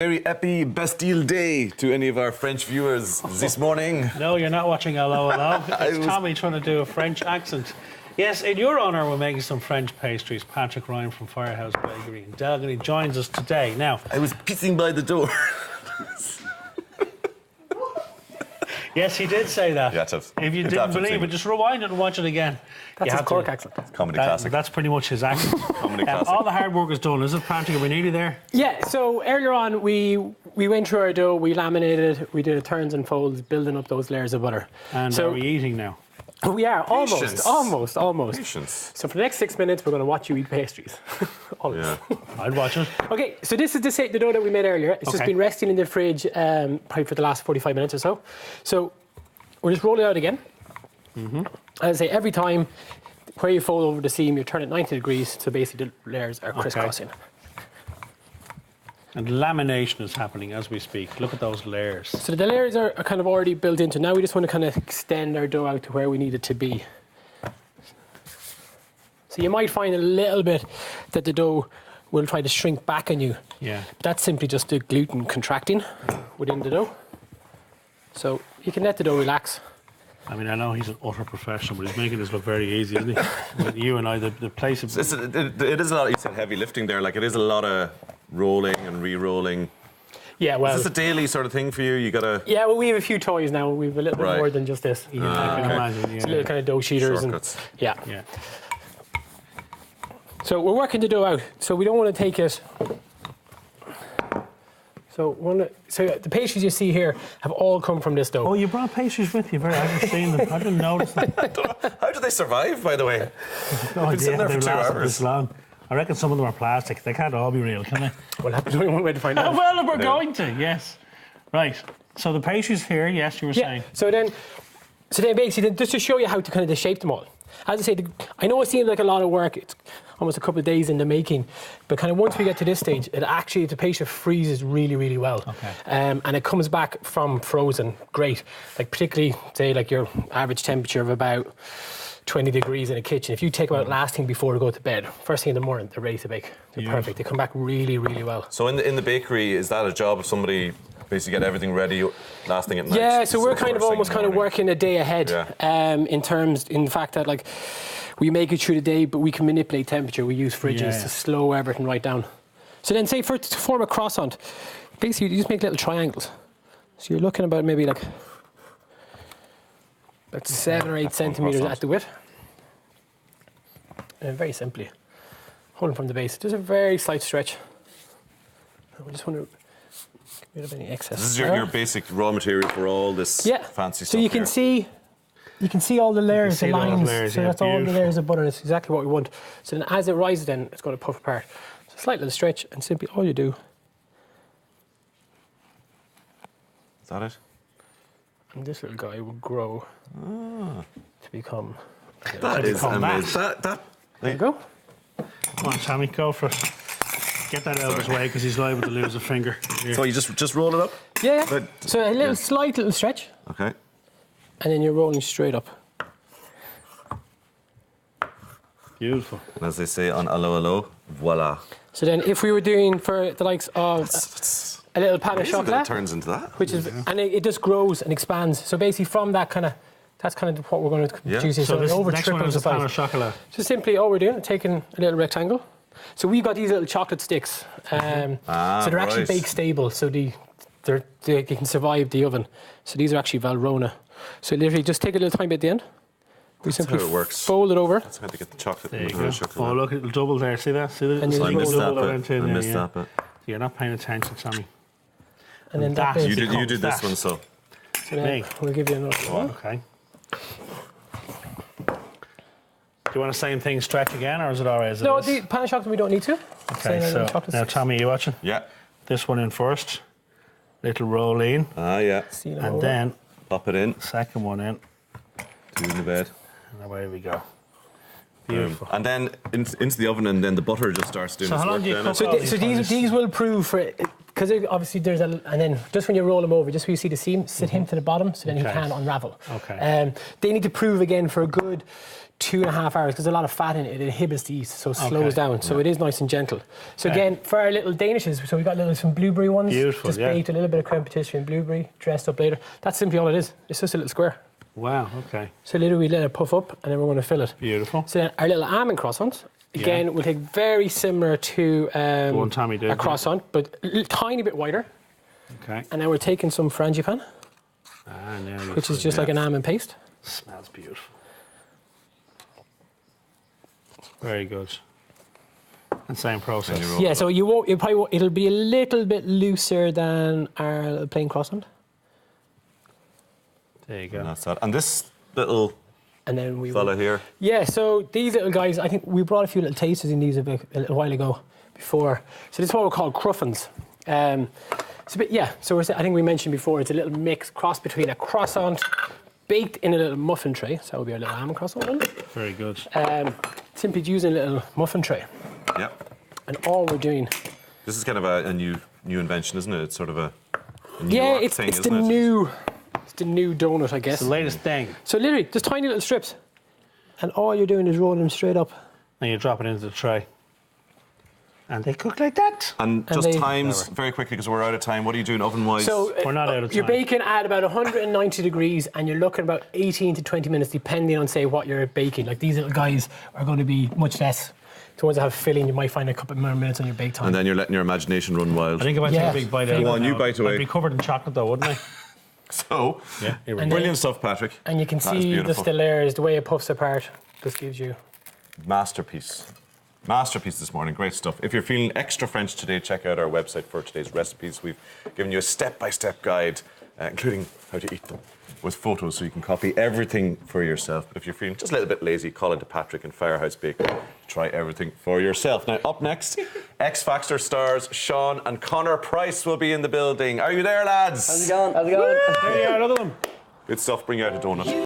Very happy Bastille Day to any of our French viewers this morning. No, you're not watching Hello Hello. It's Tommy trying to do a French accent. Yes, in your honour, we're making some French pastries. Patrick Ryan from Firehouse Bakery in Delgany joins us today. Now, I was pissing by the door. yes, he did say that. Yeah, tough. If you didn't believe it, just rewind it and watch it again. That's his Cork accent. Comedy classic. That's pretty much his accent. Comedy classic. All the hard work is done, is it, Patrick? Are we nearly there? Yeah, so earlier on we went through our dough, we laminated it, we did turns and folds, building up those layers of butter. And so are we eating now? We are, Patience. almost. Patience. So for the next 6 minutes, we're going to watch you eat pastries. Always. Yeah. I'd watch it. Okay, so this is the dough that we made earlier. It's just Okay. been resting in the fridge probably for the last 45 minutes or so. So we'll just roll it out again. As I say, every time where you fold over the seam, you turn it 90 degrees, so basically the layers are crisscrossing. And lamination is happening as we speak. Look at those layers. So the layers are kind of already built into. Now we just want to kind of extend our dough out to where we need it to be. So you might find a little bit that the dough will try to shrink back on you. Yeah. That's simply just the gluten contracting within the dough. So you can let the dough relax. I mean, I know he's an utter professional, but he's making this look very easy, isn't he? With you and I, the place of... It is a lot, you said heavy lifting there, like it is a lot of rolling and re-rolling. Yeah, well... Is this a daily sort of thing for you? You gotta... Yeah, well, we have a few toys now. We have a little bit more than just this. Yeah, I can imagine. It's a little kind of dough sheeters. Shortcuts. And, yeah. Yeah. So we're working the dough out. So we don't want to take it... So the pastries you see here have all come from this dough. Oh, you brought pastries with you. I haven't seen them. I didn't notice them. How do they survive, by the way? No They've been sitting there for 2 lasted hours. this long. I reckon some of them are plastic. They can't all be real, can they? Well, that's only one way to find Oh, out. well, we're going to, yes. Right. So the pastries here, yes, you were saying. So then basically, just to show you how to kind of shape them all. As I say, I know it seems like a lot of work. It's almost a couple of days in the making, but kind of once we get to this stage, the pastry freezes really, really well. Okay. And it comes back from frozen great. Like particularly, say, like your average temperature of about 20 degrees in a kitchen. If you take them out last thing before we go to bed, first thing in the morning, they're ready to bake. They're perfect. They come back really, really well. So in the bakery, is that a job of somebody basically get everything ready last thing at night? Yeah, so we're first kind of thing almost in the kind of morning? working a day ahead in the fact that like we make it through the day, but we can manipulate temperature. We use fridges to slow everything right down. So then say to form a croissant, basically you just make little triangles. So you're looking about maybe like about 7 or 8 centimetres at the width. And very simply, holding from the base, just a very slight stretch. I just want to get rid of any excess. This is your basic raw material for all this fancy stuff. So you can see all the layers, the see those lines. layers, so yeah, that's all the beautiful. layers of butter. That's exactly what we want. So then as it rises then, it's going to puff apart. So a slight little stretch, and simply all you do. Is that it? And this little guy will grow to become... That is amazing. There you go. Come on, Tommy, go for it. Get that out of his way because he's liable to lose a finger. Here. So you just roll it up? Yeah. But- So a slight little stretch, Okay. and then you're rolling straight up. Beautiful. And as they say on Hello Hello, voila. So then if we were doing for the likes of That's a little pan of amazing that it chocolate, turns into that. which is, and it just grows and expands. So basically from that kind of, that's kind of what we're going to produce here. So this it over next one triples is the a pan size. of chocolate. So simply all we're doing is taking a little rectangle. So we've got these little chocolate sticks. So they're actually right. bake stable, so they can survive the oven. So these are actually Valrhona. So literally just take a little tiny bit at the end. We simply how it works. fold it over. That's how to get the chocolate. There you into go. the chocolate. Oh, look, it'll double there. See that? See that? And It's you like I roll missed it that double bit. into I there, missed yeah. that bit. You're not paying attention, Tommy. And then that that is- bit. You did this that. one, so. So then Hey. we'll give you another one. Okay. Do you want the same thing stretch again, or is it all right as No, it is? the pan of chocolate we don't need to. Okay, then so chocolate now, sticks. Tommy, are you watching? Yeah. This one in first. Little roll in. Ah, yeah. See them And over. then Pop it in. second one in. Two in the bed. And away we go. Boom. Beautiful. And then into the oven, and then the butter just starts doing So its how long work do you then. cook So, all th- these so on these this? these will prove for because obviously there's and then just when you roll them over, just where you see the seam, sit him to the bottom, so then he can't unravel. Okay. They need to prove again for a good 2.5 hours because there's a lot of fat in it. It inhibits the yeast, so it slows down. So it is nice and gentle. So again, for our little Danishes, so we got some blueberry ones. Beautiful, just baked, a little bit of creme patisserie and blueberry, dressed up later. That's simply all it is. It's just a little square. Wow, okay. So literally we let it puff up and then we're going to fill it. Beautiful. So then our little almond croissant, again, will take very similar to one Tommy did, a croissant, but a tiny bit wider. Okay. And then we're taking some frangipane, which is just like an almond paste. Smells beautiful. Very good. And same process. Yeah, so it'll be a little bit looser than our plain croissant. There you go. And that's that. And this little And then fella here. Yeah, so these little guys, I think we brought a few little tasters in these a little while ago before. So this is what we're called cruffins. It's a bit, so I think we mentioned before, it's a little mix, cross between a croissant baked in a little muffin tray. So that would be our little almond croissant one. Very good. Simply using a little muffin tray. Yeah. And all we're doing... This is kind of a new invention, isn't it? It's sort of a New yeah, York it's thing, it's isn't the it? new it's the new donut, I guess. It's the latest thing. So literally, just tiny little strips, and all you're doing is rolling them straight up. And you drop it into the tray. And they cook like that. And just times very quickly because we're out of time. What are you doing oven-wise? So We're not out of you're time. baking at about 190 degrees, and you're looking about 18 to 20 minutes, depending on say what you're baking. Like these little guys are going to be much less. The ones that have filling, you might find a couple more minutes on your bake time. And then you're letting your imagination run wild. I think if I take a big bite out of it Go on, you now, bite away. I'd be covered in chocolate though, wouldn't I? So, Yeah, here we go. brilliant stuff, Patrick. And you can That is see beautiful. the layers, the way it puffs apart. This gives you... Masterpiece. Masterpiece this morning. Great stuff. If you're feeling extra French today, check out our website for today's recipes. We've given you a step-by-step guide, including how to eat them, with photos so you can copy everything for yourself. But if you're feeling just a little bit lazy, call into Patrick and Firehouse Bakery to try everything for yourself. Now, up next, X Factor stars Sean and Connor Price will be in the building. Are you there, lads? How's it going? How's it going? Here you are, another one. Good stuff. Bring out a donut.